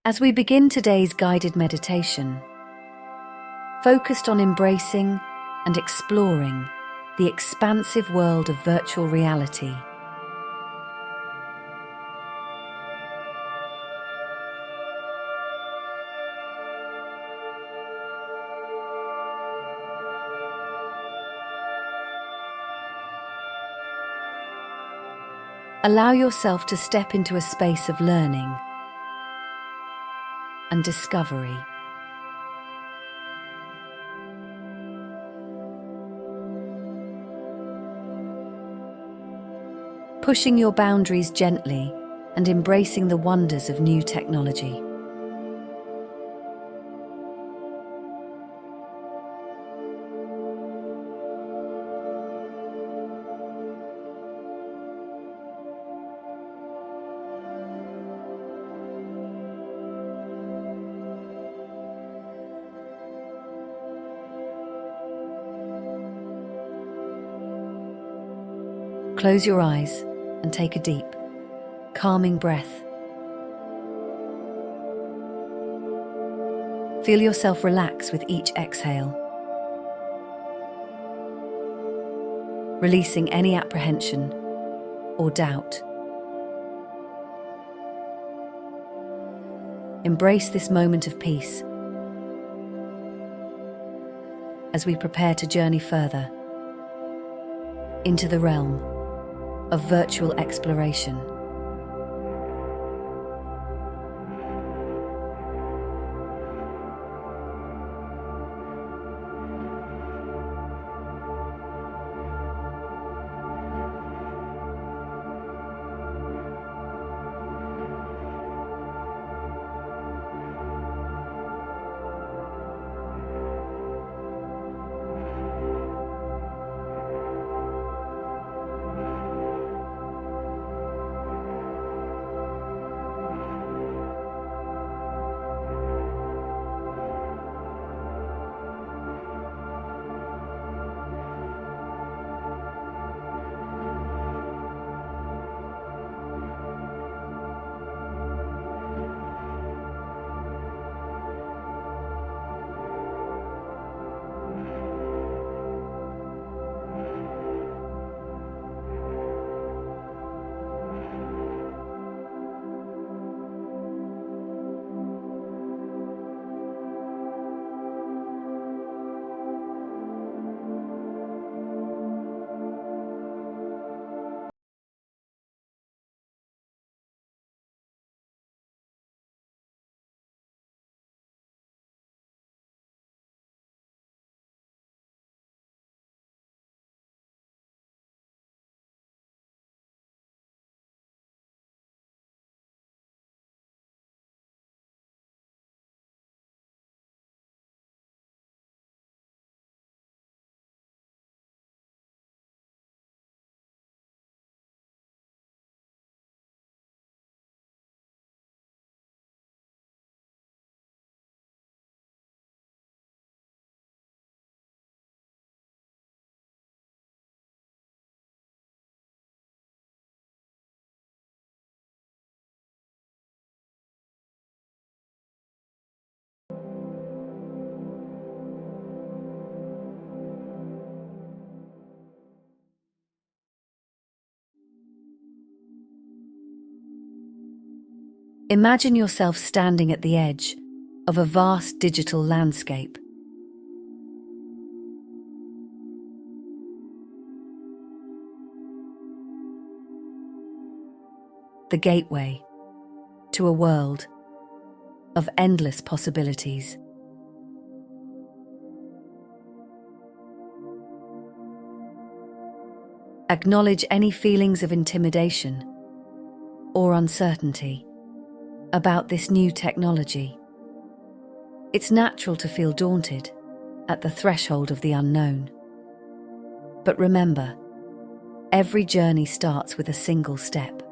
As we begin today's guided meditation, focused on embracing and exploring the expansive world of virtual reality, allow yourself to step into a space of learning and discovery. Pushing your boundaries gently and embracing the wonders of new technology. Close your eyes and take a deep, calming breath. Feel yourself relax with each exhale, releasing any apprehension or doubt. Embrace this moment of peace as we prepare to journey further into the realm of virtual exploration. Imagine yourself standing at the edge of a vast digital landscape. The gateway to a world of endless possibilities. Acknowledge any feelings of intimidation or uncertainty about this new technology. It's natural to feel daunted at the threshold of the unknown. But remember, every journey starts with a single step.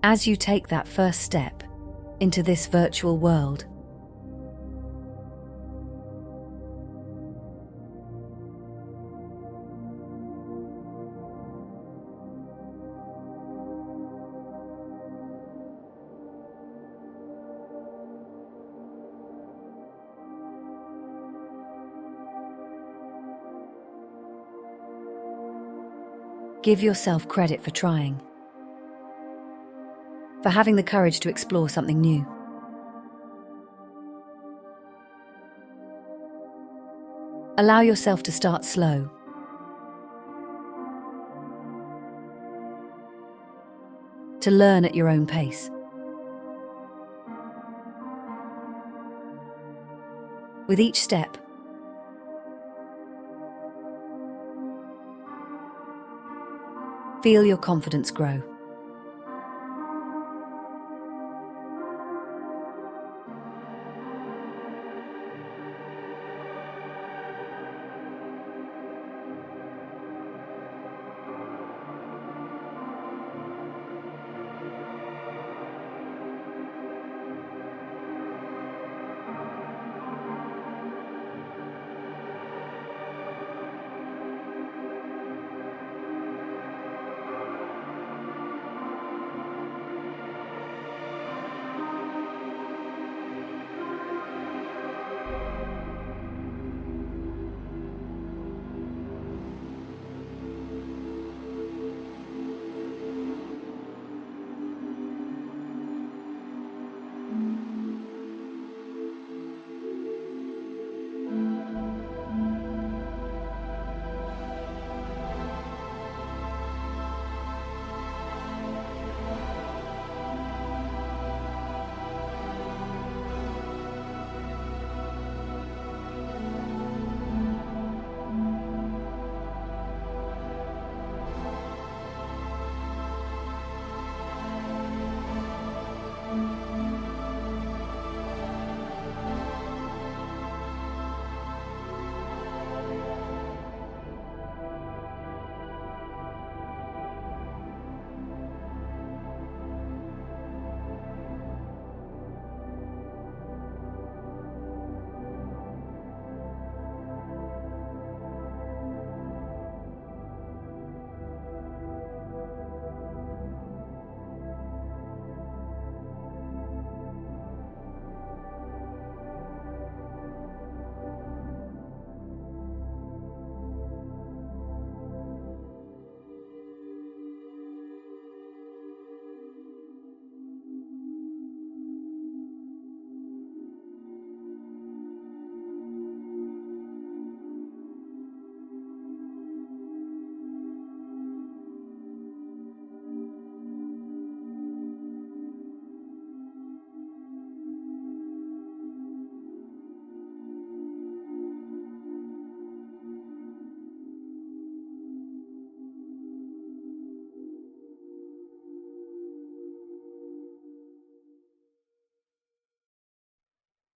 As you take that first step into this virtual world, Give yourself credit for trying, for having the courage to explore something new. Allow yourself to start slow. To learn at your own pace. With each step, feel your confidence grow.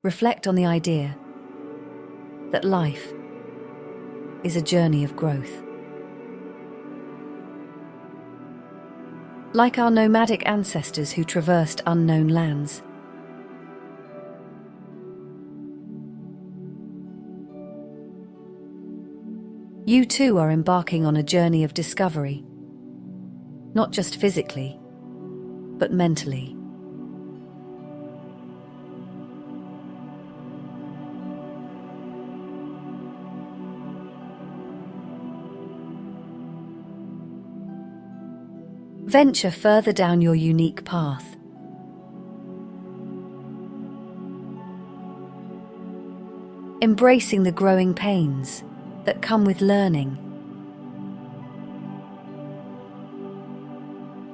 Reflect on the idea that life is a journey of growth. Like our nomadic ancestors who traversed unknown lands, you too are embarking on a journey of discovery, not just physically, but mentally. Venture further down your unique path. Embracing the growing pains that come with learning.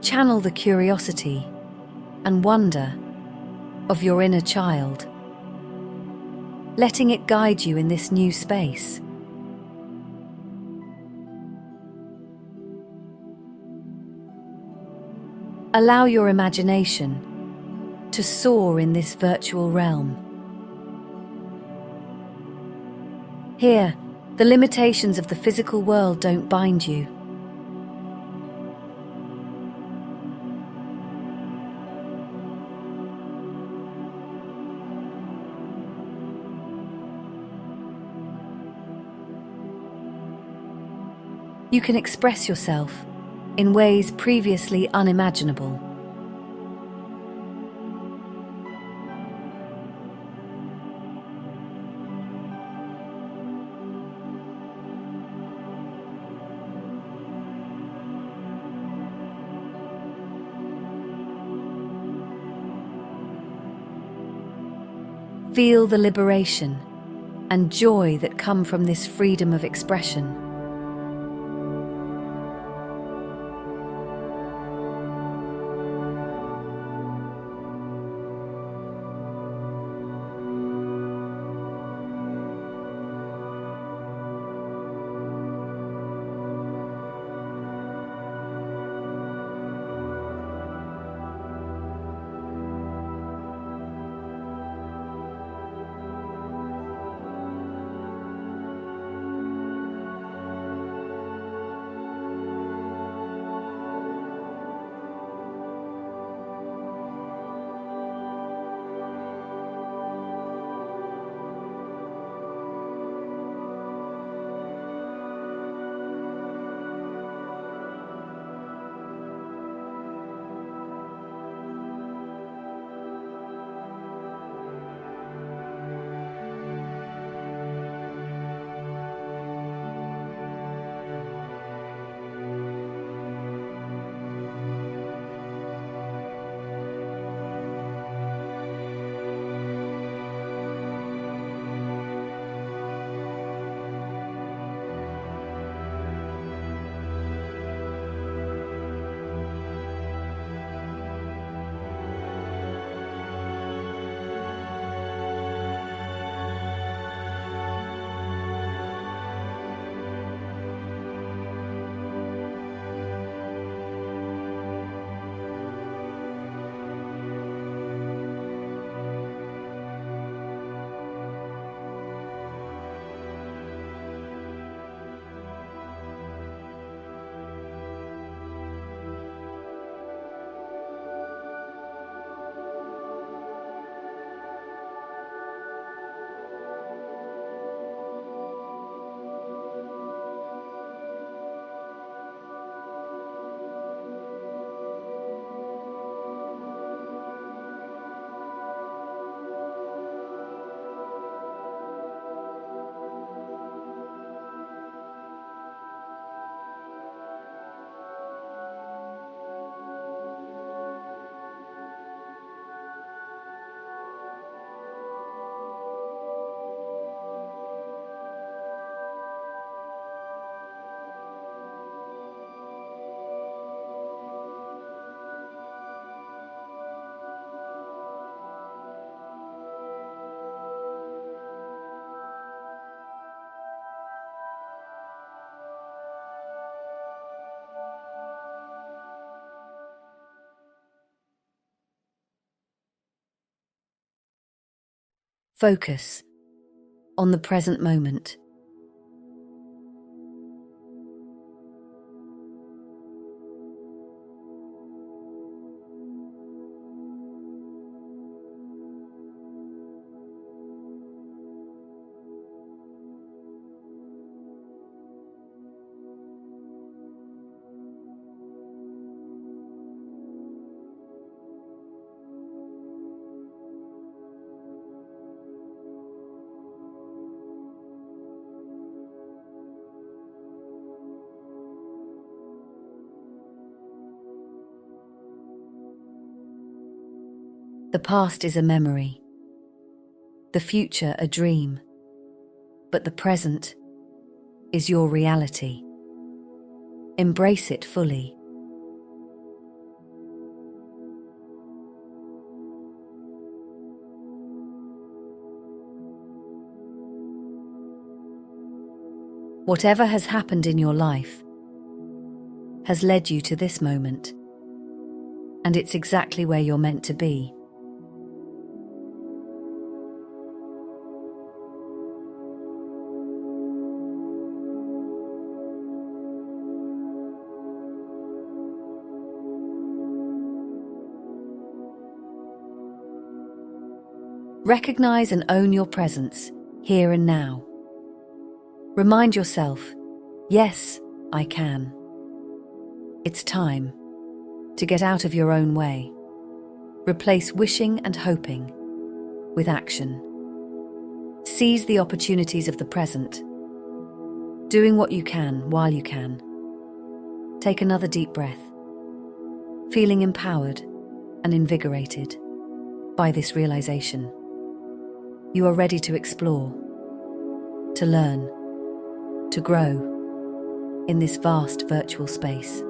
Channel the curiosity and wonder of your inner child, letting it guide you in this new space. Allow your imagination to soar in this virtual realm. Here, the limitations of the physical world don't bind you. You can express yourself in ways previously unimaginable. Feel the liberation and joy that come from this freedom of expression. Focus on the present moment. The past is a memory, the future a dream, but the present is your reality. Embrace it fully. Whatever has happened in your life has led you to this moment, and it's exactly where you're meant to be. Recognize and own your presence, here and now. Remind yourself, yes, I can. It's time to get out of your own way. Replace wishing and hoping with action. Seize the opportunities of the present, doing what you can while you can. Take another deep breath, feeling empowered and invigorated by this realization. You are ready to explore, to learn, to grow in this vast virtual space.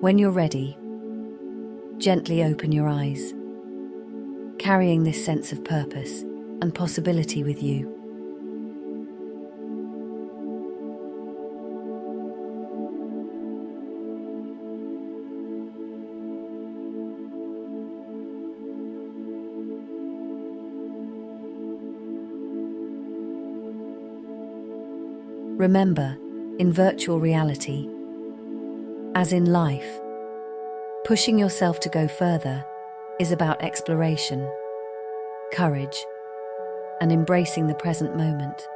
When you're ready, gently open your eyes, carrying this sense of purpose and possibility with you. Remember, in virtual reality, as in life, pushing yourself to go further is about exploration, courage, and embracing the present moment.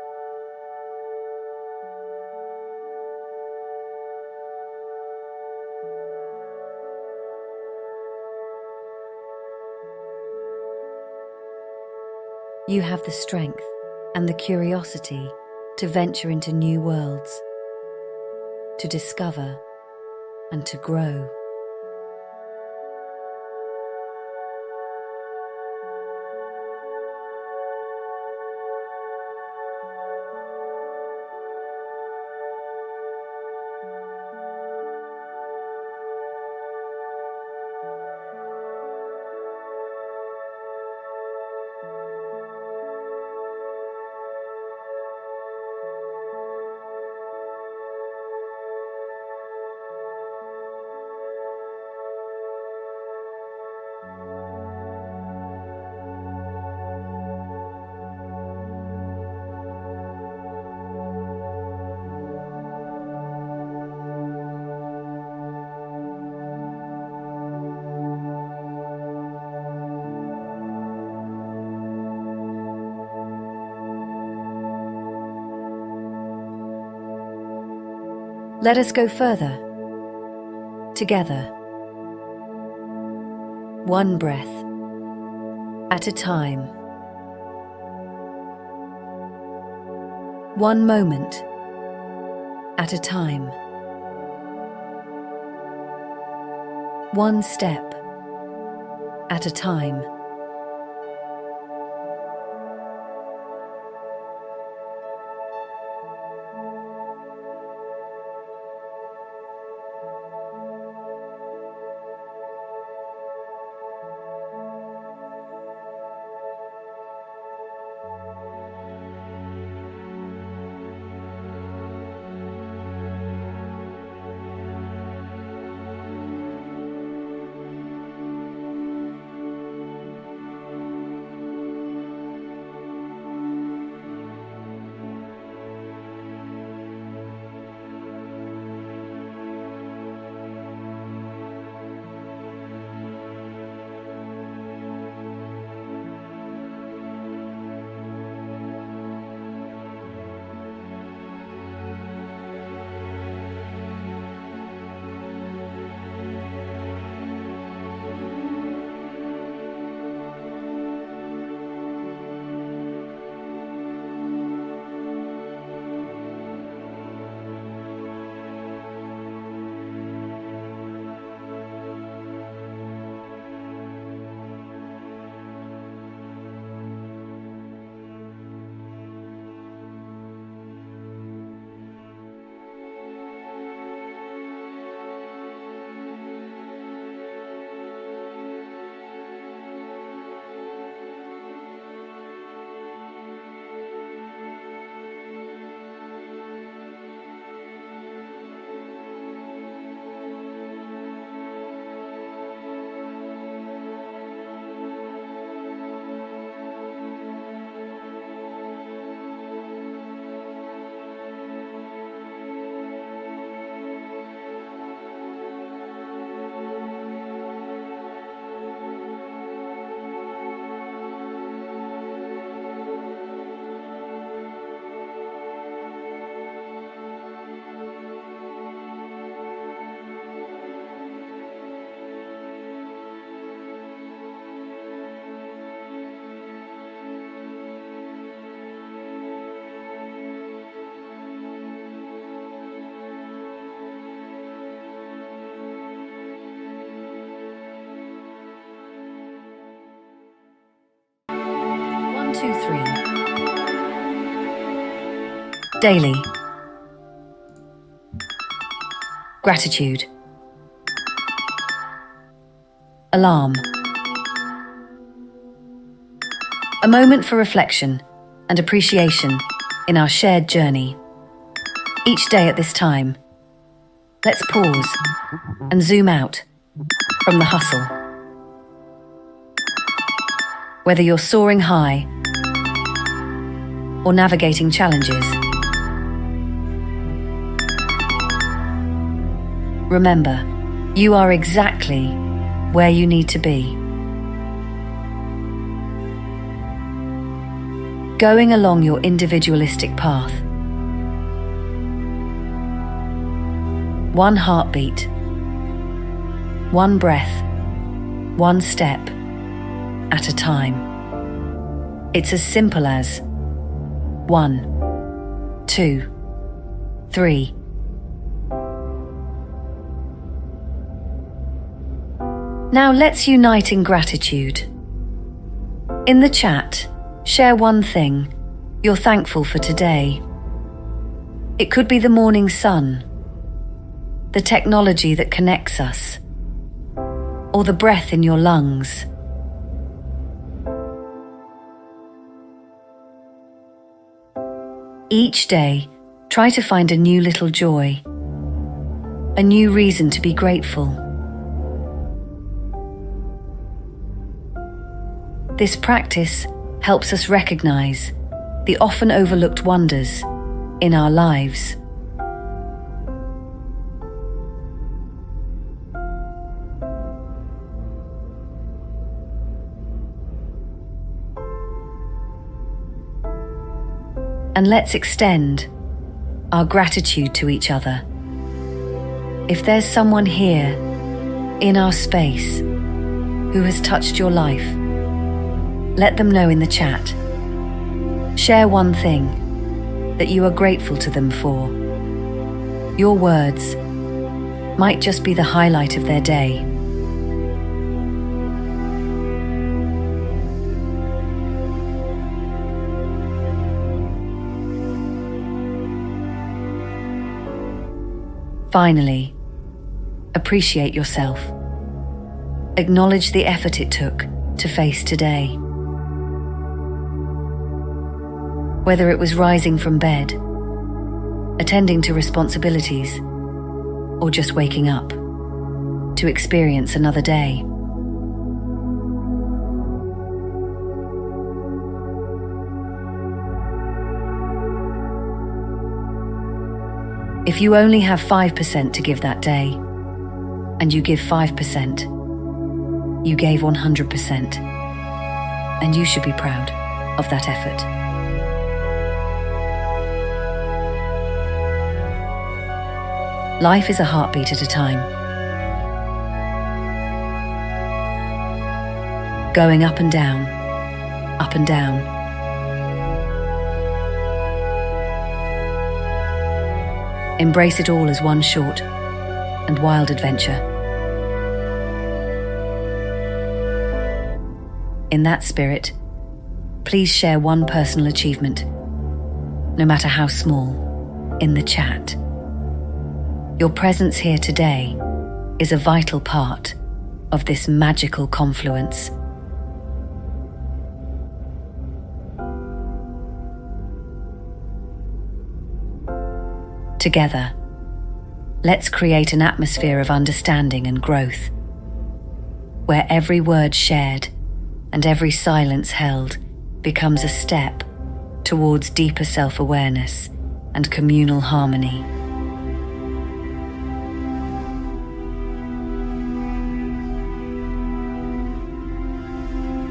You have the strength and the curiosity to venture into new worlds, to discover and to grow. Let us go further. Together. One breath at a time. One moment at a time. One step at a time. One, two, three. Daily. Gratitude. Alarm. A moment for reflection and appreciation in our shared journey. Each day at this time, let's pause and zoom out from the hustle. Whether you're soaring high or navigating challenges, remember, you are exactly where you need to be. Going along your individualistic path. One heartbeat, one breath, one step at a time. It's as simple as 1, 2, 3. Now let's unite in gratitude. In the chat, share one thing you're thankful for today. It could be the morning sun, the technology that connects us, or the breath in your lungs. Each day, try to find a new little joy, a new reason to be grateful. This practice helps us recognize the often overlooked wonders in our lives. And let's extend our gratitude to each other If there's someone here, in our space, who has touched your life, let them know in the chat. Share one thing that you are grateful to them for. Your words might just be the highlight of their day. Finally, appreciate yourself. Acknowledge the effort it took to face today. Whether it was rising from bed, attending to responsibilities, or just waking up to experience another day. If you only have 5% to give that day, and you give 5%, you gave 100%, and you should be proud of that effort. Life is a heartbeat at a time. Going up and down, up and down. Embrace it all as one short and wild adventure. In that spirit, please share one personal achievement, no matter how small, in the chat. Your presence here today is a vital part of this magical confluence. Together, let's create an atmosphere of understanding and growth, where every word shared and every silence held becomes a step towards deeper self-awareness and communal harmony.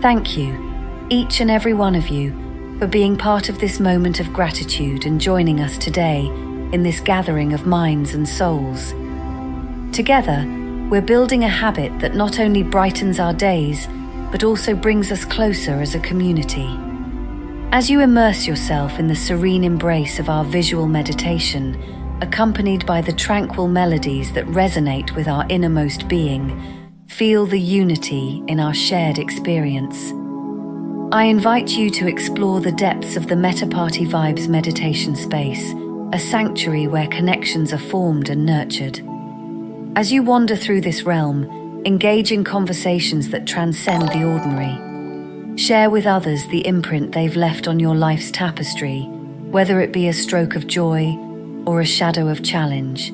Thank you, each and every one of you, for being part of this moment of gratitude and joining us today in this gathering of minds and souls. Together, we're building a habit that not only brightens our days, but also brings us closer as a community. As you immerse yourself in the serene embrace of our visual meditation, accompanied by the tranquil melodies that resonate with our innermost being, feel the unity in our shared experience. I invite you to explore the depths of the Metta Party Vibes meditation space, a sanctuary where connections are formed and nurtured. As you wander through this realm, engage in conversations that transcend the ordinary. Share with others the imprint they've left on your life's tapestry, whether it be a stroke of joy or a shadow of challenge.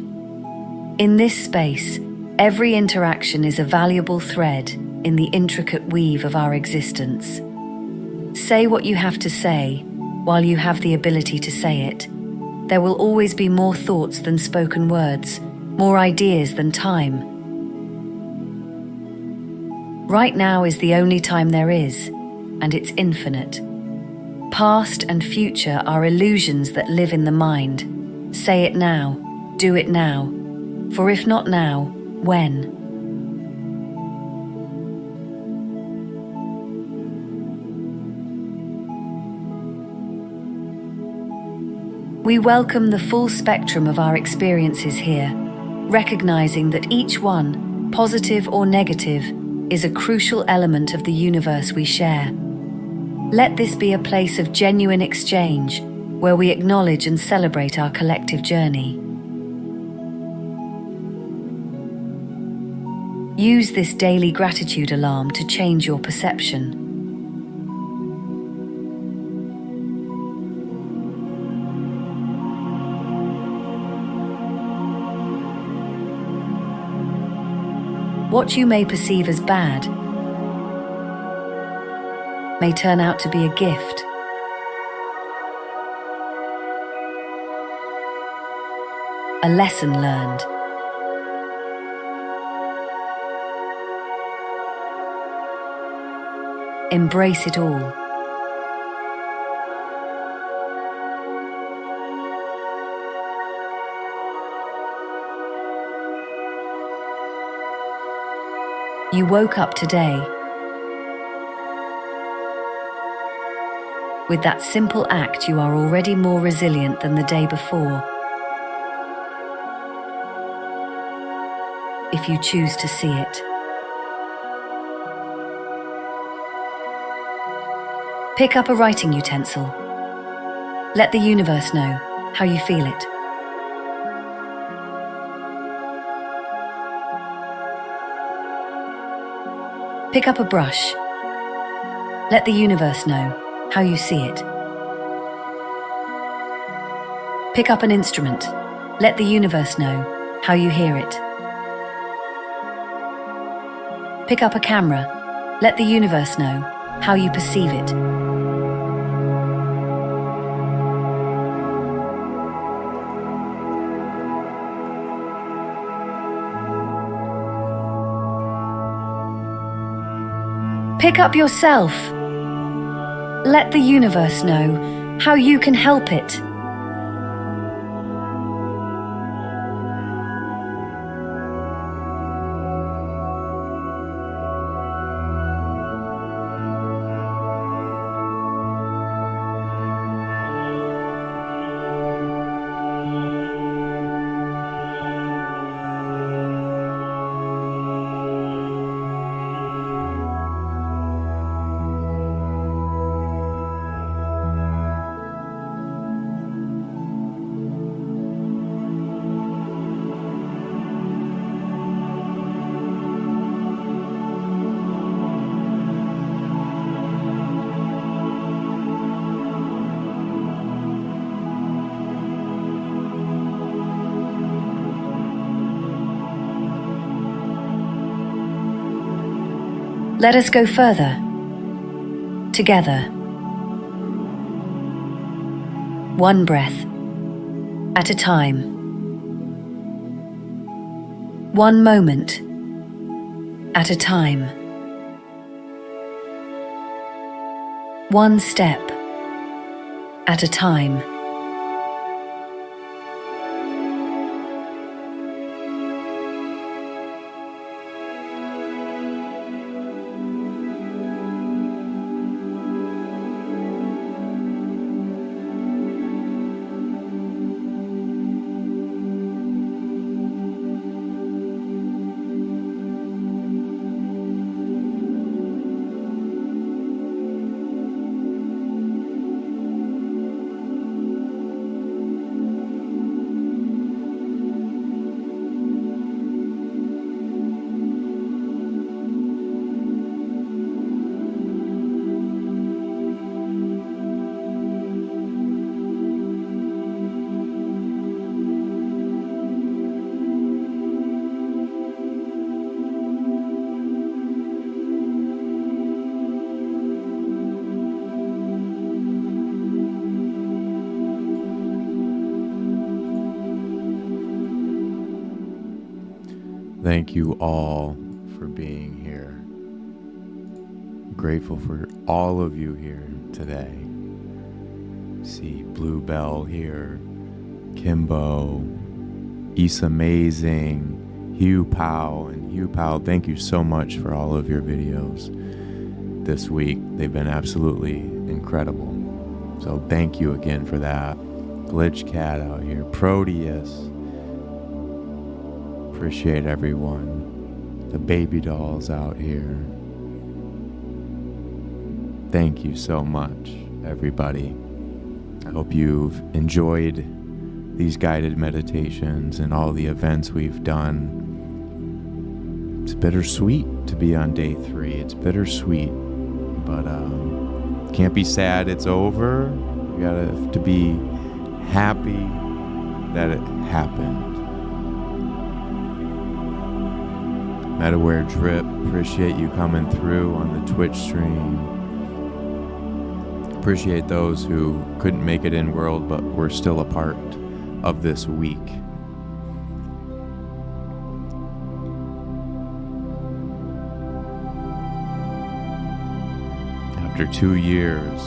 In this space, every interaction is a valuable thread in the intricate weave of our existence. Say what you have to say while you have the ability to say it. There will always be more thoughts than spoken words, more ideas than time. Right now is the only time there is, and it's infinite. Past and future are illusions that live in the mind. Say it now, do it now, for if not now, when? We welcome the full spectrum of our experiences here, recognizing that each one, positive or negative, is a crucial element of the universe we share. Let this be a place of genuine exchange, where we acknowledge and celebrate our collective journey. Use this daily gratitude alarm to change your perception. What you may perceive as bad may turn out to be a gift. A lesson learned. Embrace it all. You woke up today with that simple act. You are already more resilient than the day before, if you choose to see it. Pick up a writing utensil. Let the universe know how you feel it. Pick up a brush. Let the universe know how you see it. Pick up an instrument. Let the universe know how you hear it. Pick up a camera. Let the universe know how you perceive it. Pick up yourself. Let the universe know how you can help it. Let us go further, together. One breath at a time. One moment at a time. One step at a time. Thank you all for being here. I'm grateful for all of you here today. See Bluebell here, Kimbo, Issa Amazing, Hugh Powell. And Hugh Powell, thank you so much for all of your videos this week. They've been absolutely incredible. So thank you again for that. Glitch Cat out here, Proteus. Appreciate everyone. The baby dolls out here. Thank you so much, everybody. I hope you've enjoyed these guided meditations and all the events we've done. It's bittersweet to be on day 3. It's bittersweet, but can't be sad it's over. You gotta to be happy that it happened. Metaware Drip, appreciate you coming through on the Twitch stream. Appreciate those who couldn't make it in world but were still a part of this week. After 2 years,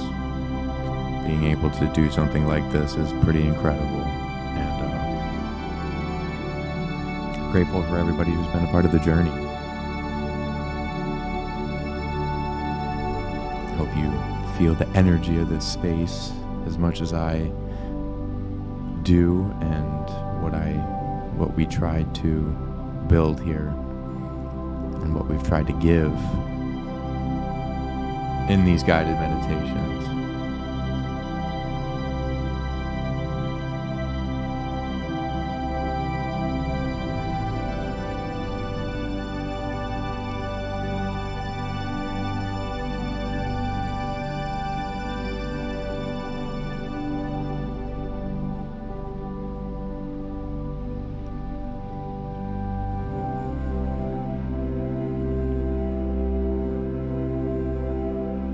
being able to do something like this is pretty incredible. And grateful for everybody who's been a part of the journey. Hope you feel the energy of this space as much as I do, and what we tried to build here and what we've tried to give in these guided meditations.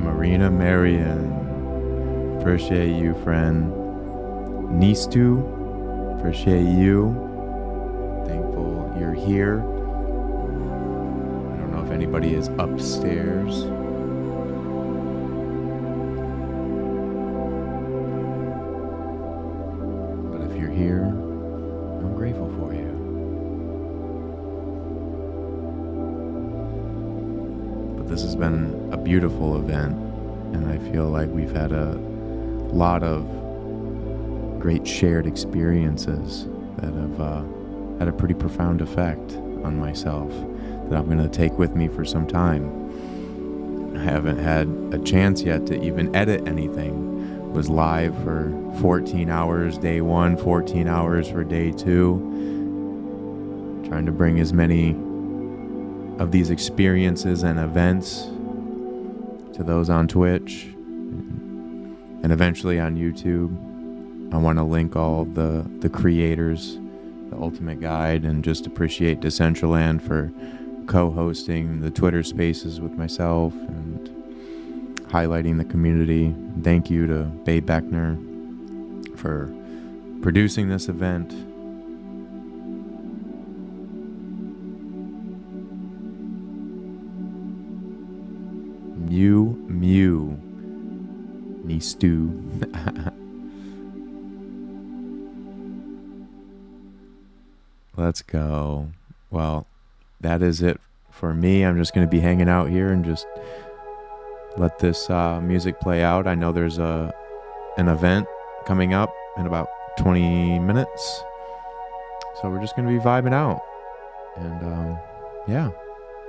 Marina Marion, appreciate you, friend. Nistu, appreciate you. Thankful you're here. I don't know if anybody is upstairs. But if you're here, I'm grateful for you. But this has been a beautiful event, and I feel like we've had a lot of great shared experiences that have had a pretty profound effect on myself that I'm going to take with me for some time. I haven't had a chance yet to even edit anything. Was live for 14 hours day 1, 14 hours for day 2. Trying to bring as many of these experiences and events to those on Twitch and eventually on YouTube. I want to link all the creators, the Ultimate Guide, and just appreciate Decentraland for co-hosting the Twitter Spaces with myself and highlighting the community. Thank you to Babe Beckner for producing this event. Mew Nistu. Let's go. Well, that is it for me. I'm just going to be hanging out here and just let this music play out. I know there's an event coming up in about 20 minutes. So we're just going to be vibing out. And yeah,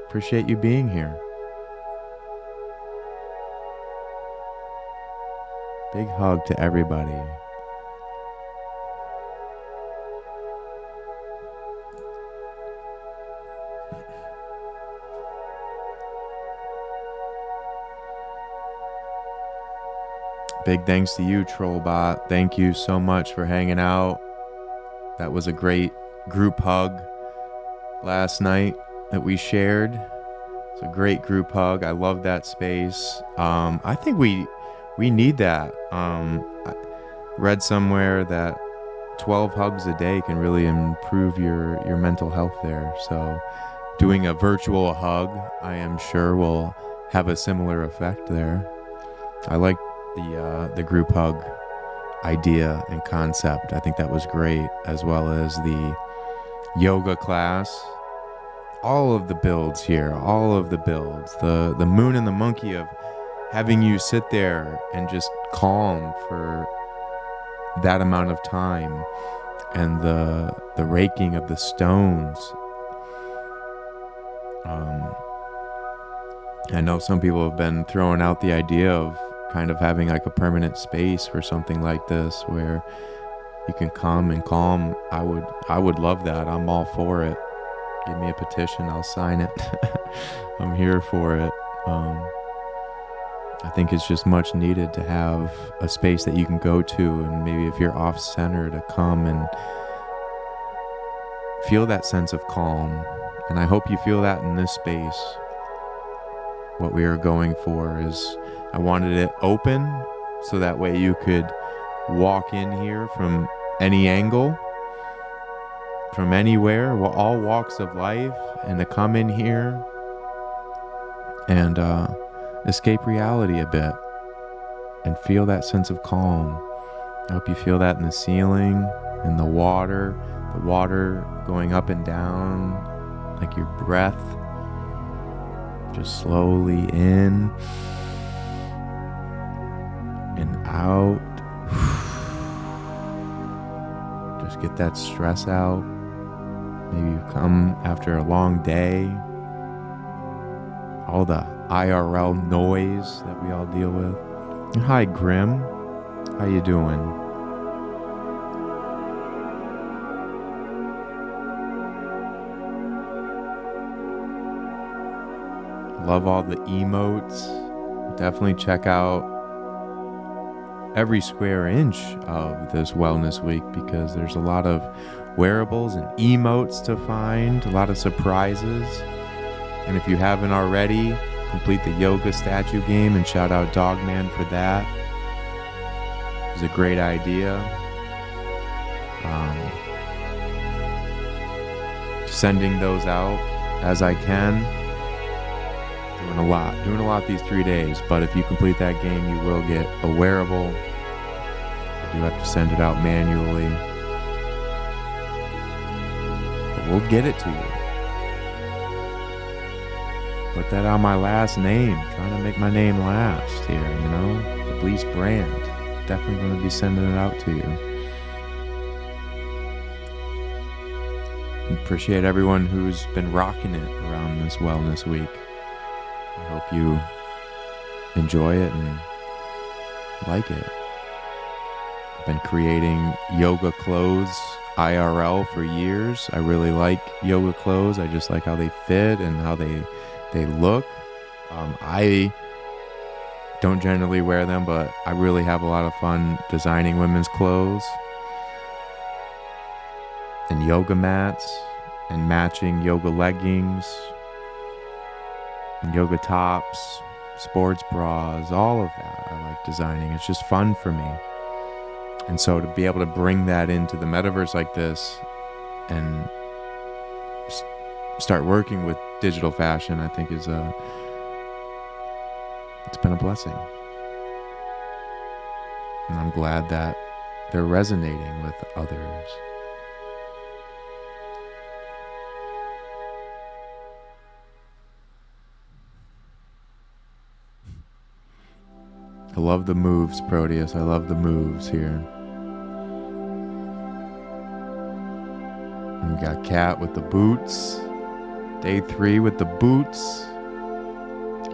appreciate you being here. Big hug to everybody. Big thanks to you, Trollbot. Thank you so much for hanging out. That was a great group hug last night that we shared. It's a great group hug. I love that space. I think we need that. I read somewhere that 12 hugs a day can really improve your mental health there. So doing a virtual hug, I am sure, will have a similar effect there. I like the group hug idea and concept. I think that was great, as well as the yoga class. All of the builds here, the moon and the monkey of having you sit there and just calm for that amount of time, and the raking of the stones. I know some people have been throwing out the idea of kind of having like a permanent space for something like this where you can come and calm. I would love that. I'm all for it. Give me a petition, I'll sign it. I'm here for it. I think it's just much needed to have a space that you can go to, and maybe if you're off center, to come and feel that sense of calm. And I hope you feel that in this space. What we are going for is, I wanted it open so that way you could walk in here from any angle, from anywhere, all walks of life, and to come in here and escape reality a bit and feel that sense of calm. I hope you feel that in the ceiling, in the water going up and down like your breath, just slowly in and out. Just get that stress out. Maybe you come after a long day. All the IRL noise that we all deal with. And hi, Grim. How you doing? Love all the emotes. Definitely check out every square inch of this Wellness Week because there's a lot of wearables and emotes to find, a lot of surprises. And if you haven't already, complete the yoga statue game and shout out Dogman for that. It was a great idea. Sending those out as I can. Doing a lot these 3 days, but if you complete that game, you will get a wearable. I do have to send it out manually, but we'll get it to you. Put that on my last name, trying to make my name last here, you know, the Bleach brand. Definitely going to be sending it out to you. Appreciate everyone who's been rocking it around this Wellness Week. I hope you enjoy it and like it. I've been creating yoga clothes IRL for years. I really like yoga clothes. I just like how they fit and how they look. I don't generally wear them, but I really have a lot of fun designing women's clothes and yoga mats and matching yoga leggings and yoga tops, sports bras, all of that. I like designing. It's just fun for me. And so to be able to bring that into the metaverse like this and start working with digital fashion, I think it's been a blessing. And I'm glad that they're resonating with others. I love the moves, Proteus. I love the moves here. And we got Cat with the boots. Day 3 with the boots.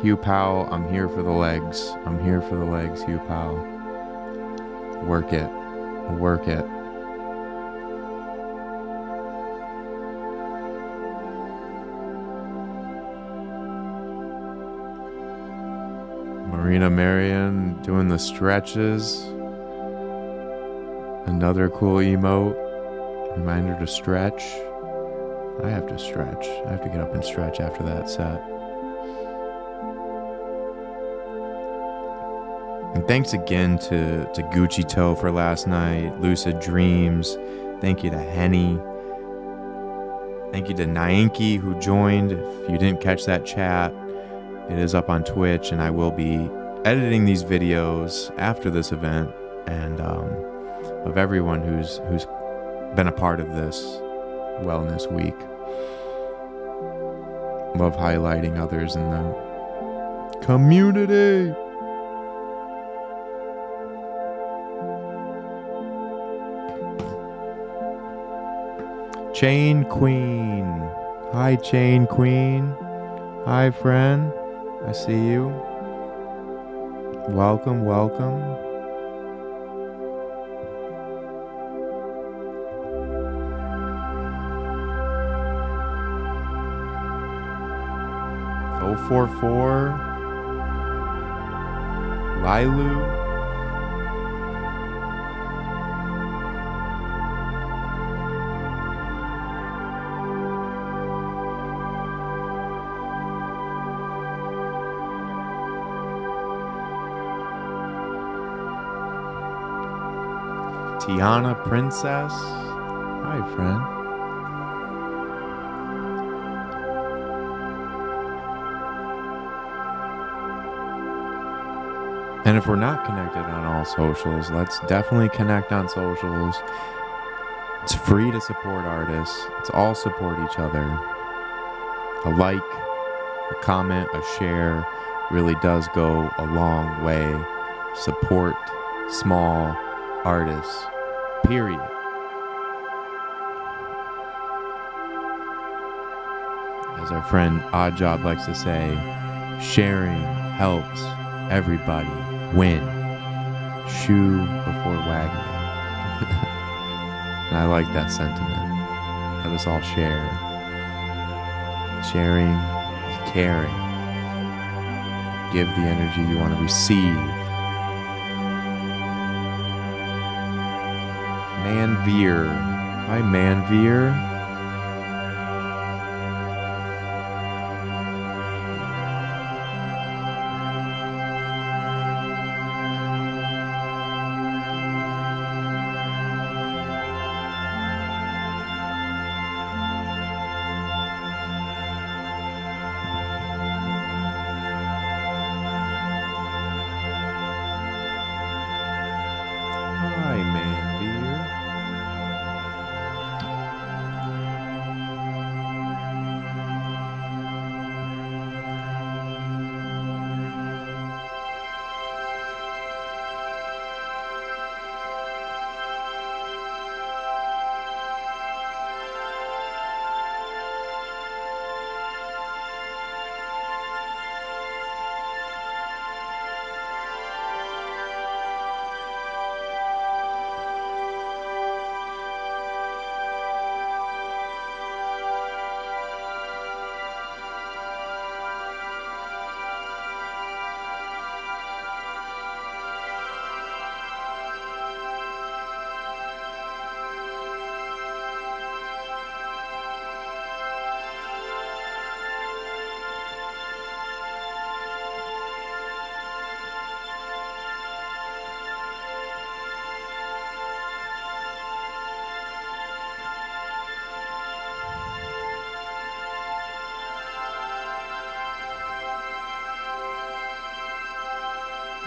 Hugh Powell, I'm here for the legs. I'm here for the legs, Hugh Powell. Work it. Work it. Marina Marion doing the stretches. Another cool emote. Reminder to stretch. I have to stretch. I have to get up and stretch after that set. And thanks again to Gucci Toe for last night. Lucid Dreams. Thank you to Henny. Thank you to Nyanki who joined. If you didn't catch that chat, it is up on Twitch, and I will be editing these videos after this event, and of everyone who's been a part of this Wellness Week. Love highlighting others in the community. Chain Queen. Hi, Chain Queen. Hi, friend. I see you. Welcome, welcome. .044 Lilu. Tiana Princess. Hi, friend. And if we're not connected on all socials, let's definitely connect on socials. It's free to support artists. Let's all support each other. A like, a comment, a share really does go a long way. support small artists, period. As our friend Oddjob likes to say, sharing helps everybody win. Shoe before wagging. And I like that sentiment. Let us all share. Sharing is caring. Give the energy you want to receive. Manveer. Hi, Manveer. Hi, Manveer.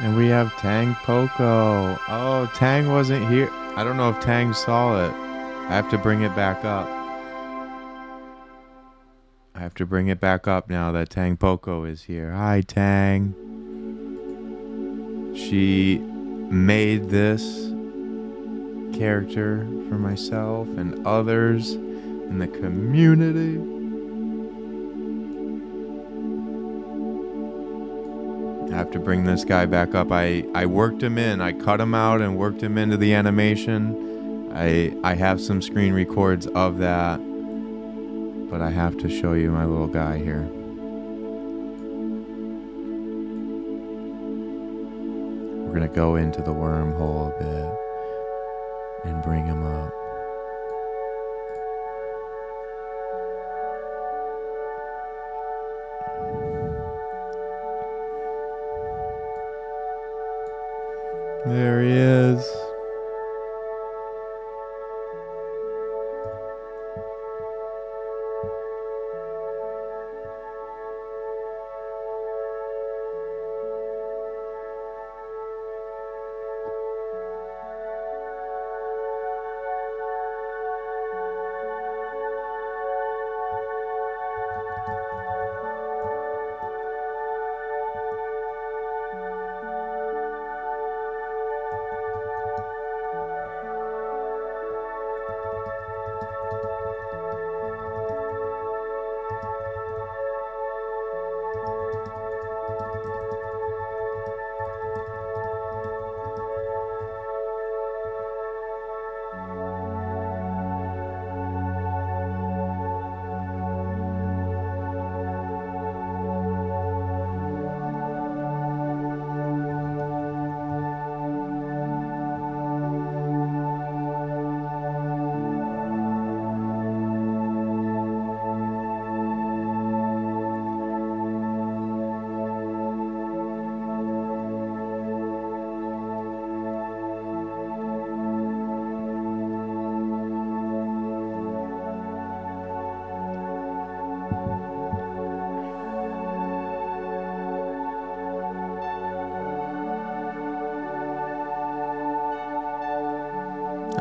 And we have Tang Poco. Oh, Tang wasn't here. I don't know if Tang saw it. I have to bring it back up. I have to bring it back up now that Tang Poco is here. Hi, Tang. She made this character for myself and others in the community. I have to bring this guy back up. I worked him in. I cut him out and worked him into the animation. I have some screen records of that, but I have to show you my little guy here. We're gonna go into the wormhole a bit and bring him up. There he is.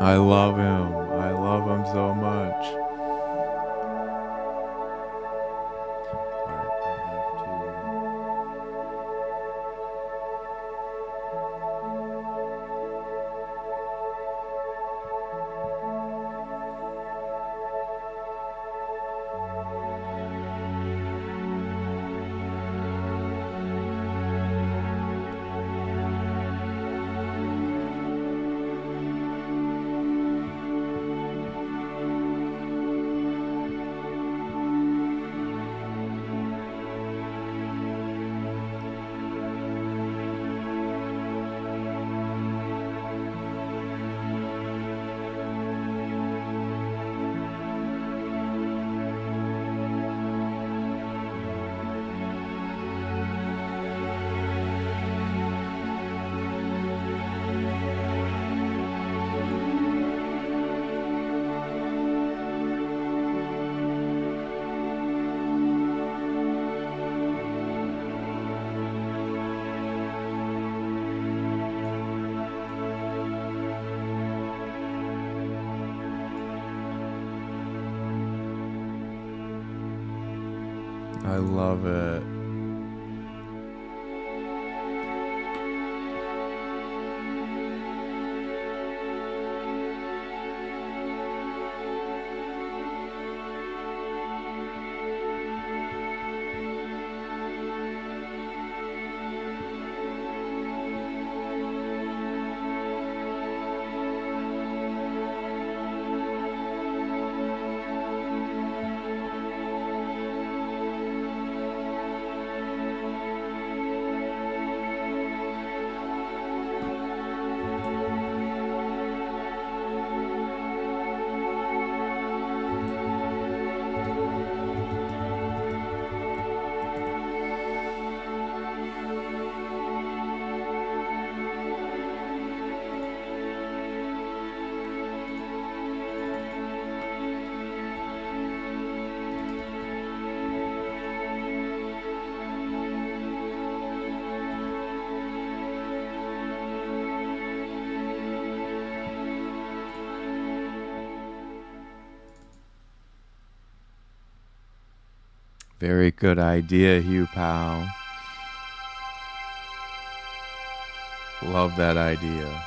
I love him. I love him so much. Alright, I have to I love it. Very good idea, Hugh Powell. Love that idea.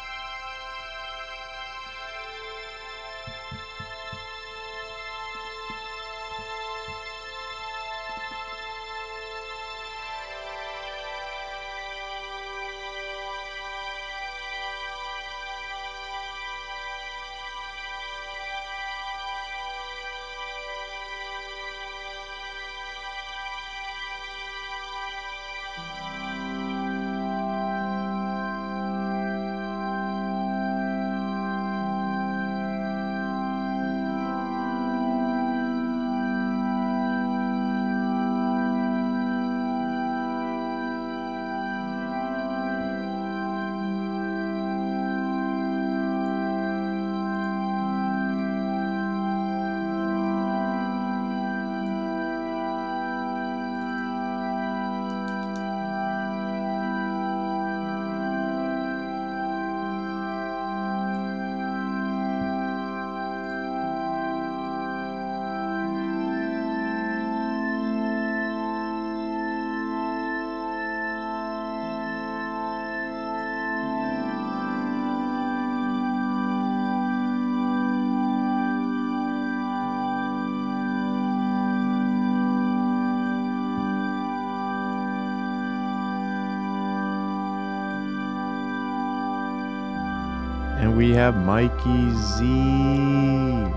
And we have Mikey Z in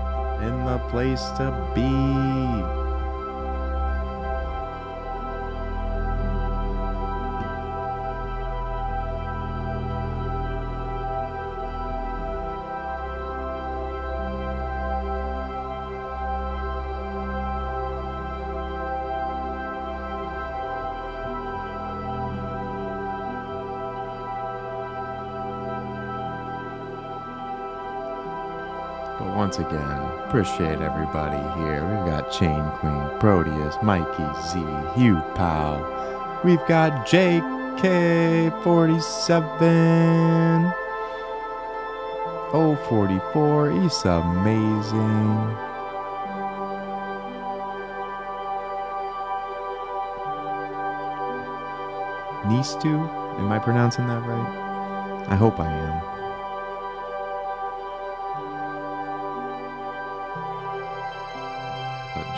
the place to be. But once again, appreciate everybody here. We've got Chain Queen, Proteus, Mikey Z, Hugh Powell. We've got JK47. 044, he's amazing. Nistu? Am I pronouncing that right? I hope I am.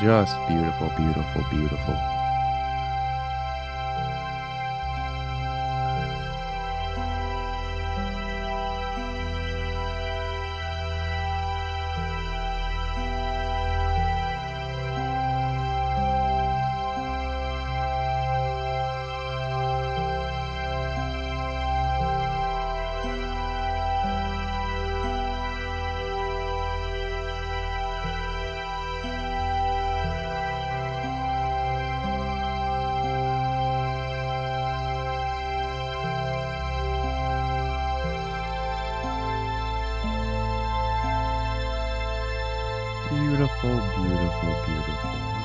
Just beautiful, beautiful, beautiful. Beautiful, beautiful, beautiful.